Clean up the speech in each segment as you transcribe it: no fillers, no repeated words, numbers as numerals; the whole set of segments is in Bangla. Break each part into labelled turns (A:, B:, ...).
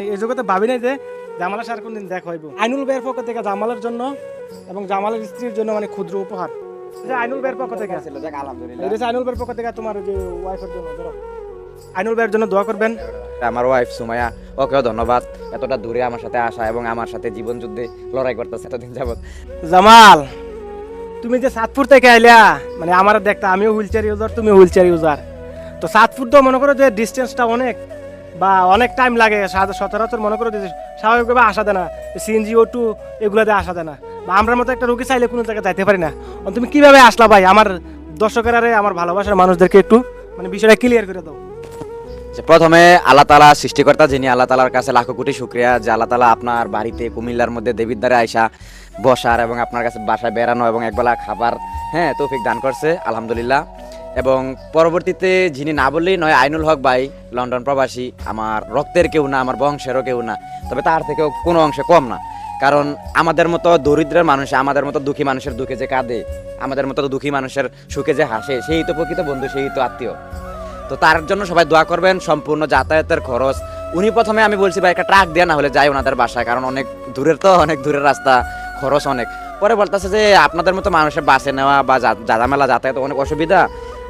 A: এই জগতে ভাবি নাই যে জামালের সাথে কোনদিন দেখা হইব। আইনুল ভাইয়ের পক্ষ থেকে জামালের জন্য এবং জামালের স্ত্রীর জন্য মানে ক্ষুদ্র উপহার। যে আইনুল ভাইয়ের পক্ষ থেকে
B: ছিল, যাক আলহামদুলিল্লাহ।
A: এটা আইনুল ভাইয়ের পক্ষ থেকে তোমার যে ওয়াইফের জন্য ধরো আইনুল ভাইয়ের জন্য দোয়া করবেন।
B: আমার ওয়াইফ সুমাইয়া, ওকেও ধন্যবাদ এতটা দূরে আমার সাথে আসা এবং আমার সাথে জীবন যুদ্ধে লড়াই করতেছে এতদিন যাবত।
A: জামাল, তুমি যে সাতপুর থেকে আইলা মানে আমার দেখতে, আমিও হুইল চেয়ার ইউজার, তুমি হুইল চেয়ার ইউজার, তো সাতপুর তো মনে করো যে ডিস্টেন্সটা অনেক বা অনেক টাইম লাগে, সচরাচর মনে করো যে স্বাভাবিকভাবে আসা দেয় না, সিএনজি O2 এগুলোতে আসা দেয় না, বা আমরা মতো একটা রোগী চাইলে কোনো জায়গায় যাইতে পারি না। তুমি কিভাবে আসলা ভাই? আমার দর্শকেরা, আমার ভালোবাসার মানুষদেরকে একটু মানে বিষয়টা ক্লিয়ার করে দাও।
B: প্রথমে আল্লাহ তাআলা সৃষ্টিকর্তা, যিনি আল্লাহ তাআলার কাছে লাখো কোটি শুকরিয়া যে আল্লাহ তাআলা আপনার বাড়িতে কুমিল্লার মধ্যে দেবিদ্বারে আইসা বসার এবং আপনার কাছে বাসায় বেড়ানো এবং একবেলা খাবার তৌফিক দান করছে, আলহামদুলিল্লাহ। এবং পরবর্তীতে যিনি না বললেই নয়, আইনুল হক ভাই লন্ডন প্রবাসী, আমার রক্তের কেউ না, আমার বংশেরও কেউ না, তবে তার থেকেও কোনো অংশে কম না। কারণ আমাদের মতো দরিদ্রের মানুষ, আমাদের মতো দুঃখী মানুষের দুঃখে যে কাঁদে, আমাদের মতো দুঃখী মানুষের সুখে যে হাসে, সেই তো প্রকৃত বন্ধু, সেই তো আত্মীয়। তো তার জন্য সবাই দোয়া করবেন। সম্পূর্ণ যাতায়াতের খরচ উনি, প্রথমে আমি বলছি ভাই একটা ট্রাক দেওয়া না হলে যাই ওনাদের বাসায়, কারণ অনেক দূরের, তো অনেক দূরের রাস্তা, খরচ অনেক। পরে বলতেছে যে আপনাদের মতো মানুষের বাসে নেওয়া বা জাদামেলা যাতায়াত অনেক অসুবিধা,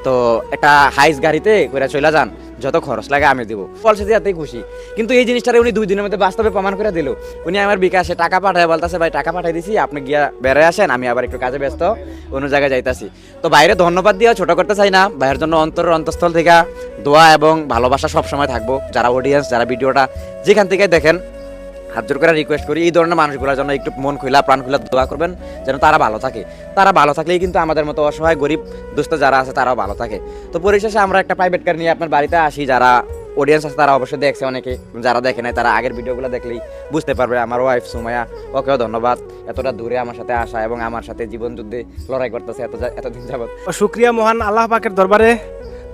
B: তো একটা হাইস গাড়িতে করে চলে যান, যত খরচ লাগে আমি দিব। বলছে যে এতেই খুশি। কিন্তু এই জিনিসটা উনি 2 দিনের মধ্যে বাস্তবে প্রমাণ করে দিল। উনি আমার বিকাশে টাকা পাঠায় বলতেছে ভাই টাকা পাঠাই দিছি, আপনি গিয়া বেড়ে আসেন, আমি আবার একটু কাজে ব্যস্ত অন্য জায়গায় যাইতাছি। তো বাইরে ধন্যবাদ দিয়ে ছোট করতে চাই না, ভাইয়ের জন্য অন্তরের অন্তঃস্থল থেকে দোয়া এবং ভালোবাসা সবসময় থাকবো। যারা অডিয়েন্স, যারা ভিডিওটা যেখান থেকে দেখেন, হাত জোর করে রিকোয়েস্ট করি এই ধরনের মানুষগুলোর জন্য একটু মন খুলা, প্রাণ খুলা দোয়া করবেন, যেন তারা ভালো থাকে। তারা ভালো থাকলেই কিন্তু আমাদের মতো অসহায় গরিব দুস্থ যারা আছে তারাও ভালো থাকে। তো পরিশেষে আমরা একটা প্রাইভেট কার নিয়ে আপনার বাড়িতে আসি। যারা অডিয়েন্স আছে তারা অবশ্যই দেখছে, অনেকে যারা দেখে নাই তারা আগের ভিডিওগুলো দেখলেই বুঝতে পারবে। আমার ওয়াইফ সুমাইয়া, ওকেও ধন্যবাদ এতটা দূরে আমার সাথে আসা এবং আমার সাথে জীবন যুদ্ধে লড়াই করতেছে এতদিন যাবত।
A: শুকরিয়া মহান আল্লাহ পাকের দরবারে।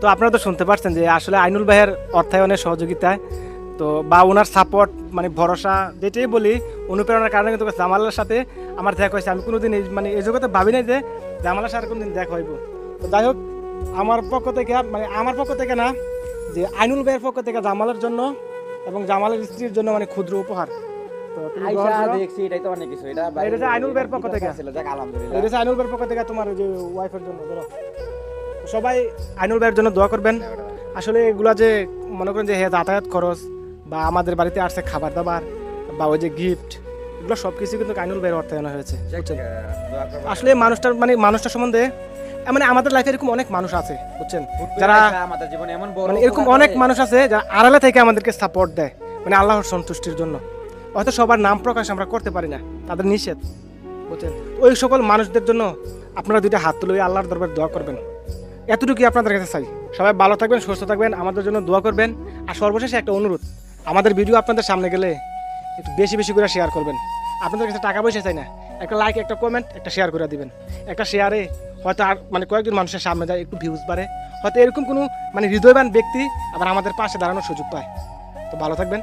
A: তো আপনারা তো শুনতে পারছেন যে আসলে আইনুল ভাইয়ের অর্থায়নের সহযোগিতায় তো বা ওনার সাপোর্ট মানে ভরসা যেটাই বলি, অনুপ্রেরণার কারণে কিন্তু জামালের সাথে আমার দেখা হয়েছে। আমি কোনোদিন মানে এই জগতে ভাবি নাই যে জামালের সাথে কোনোদিন দেখা হইব। তো যাই হোক, আমার পক্ষ থেকে মানে আমার পক্ষ থেকে না, যে আইনুল ভাইয়ের পক্ষ থেকে জামালের জন্য এবং জামালের স্ত্রীর জন্য মানে ক্ষুদ্র উপহার। তো তুমি
B: দেখছি এটাই তো অনেক কিছু। এটা
A: যে আইনুল ভাইয়ের পক্ষ থেকে
B: ছিল, যাক আলহামদুলিল্লাহ।
A: এটা আইনুল ভাইয়ের পক্ষ থেকে তোমার যে ওয়াইফের জন্য ধরো, সবাই আইনুল ভাইয়ের জন্য দোয়া করবেন। আসলে এগুলা যে মনে করেন যে যাতায়াত খরচ বা আমাদের বাড়িতে আসছে খাবার দাবার বা ওই যে গিফট, এগুলো সব কিছু কিন্তু আইনুল ভাইয়ের অর্থায়ন হয়েছে। আসলে মানুষটার সম্বন্ধে মানে আমাদের লাইফে এরকম অনেক মানুষ আছে বুঝছেন, যারা
B: আমাদের জীবনে এমন
A: মানে এরকম অনেক মানুষ আছে যারা আড়ালে থেকে আমাদেরকে সাপোর্ট দেয়, মানে আল্লাহর সন্তুষ্টির জন্য। হয়তো সবার নাম প্রকাশ আমরা করতে পারি না, তাদের নিষেধ বুঝছেন। ওই সকল মানুষদের জন্য আপনারা 2টা হাত তুলে আল্লাহর দরবারে দোয়া করবেন, এতটুকুই আপনাদের কাছে চাই। সবাই ভালো থাকবেন, সুস্থ থাকবেন, আমাদের জন্য দোয়া করবেন। আর সর্বশেষে একটা অনুরোধ, আমাদের ভিডিও আপনাদের সামনে গেলে একটু বেশি বেশি করে শেয়ার করবেন। আপনাদের কাছে টাকা পয়সা চাই না, একটা লাইক, একটা কমেন্ট, একটা শেয়ার করে দিবেন। একটা শেয়ারে হয়তো আর মানে কয়েকজন মানুষের সামনে যায়, একটু ভিউজ বাড়ে, হয়তো এরকম কোনো মানে হৃদয়বান ব্যক্তি আবার আমাদের পাশে দাঁড়ানোর সুযোগ পায়। তো ভালো থাকবেন।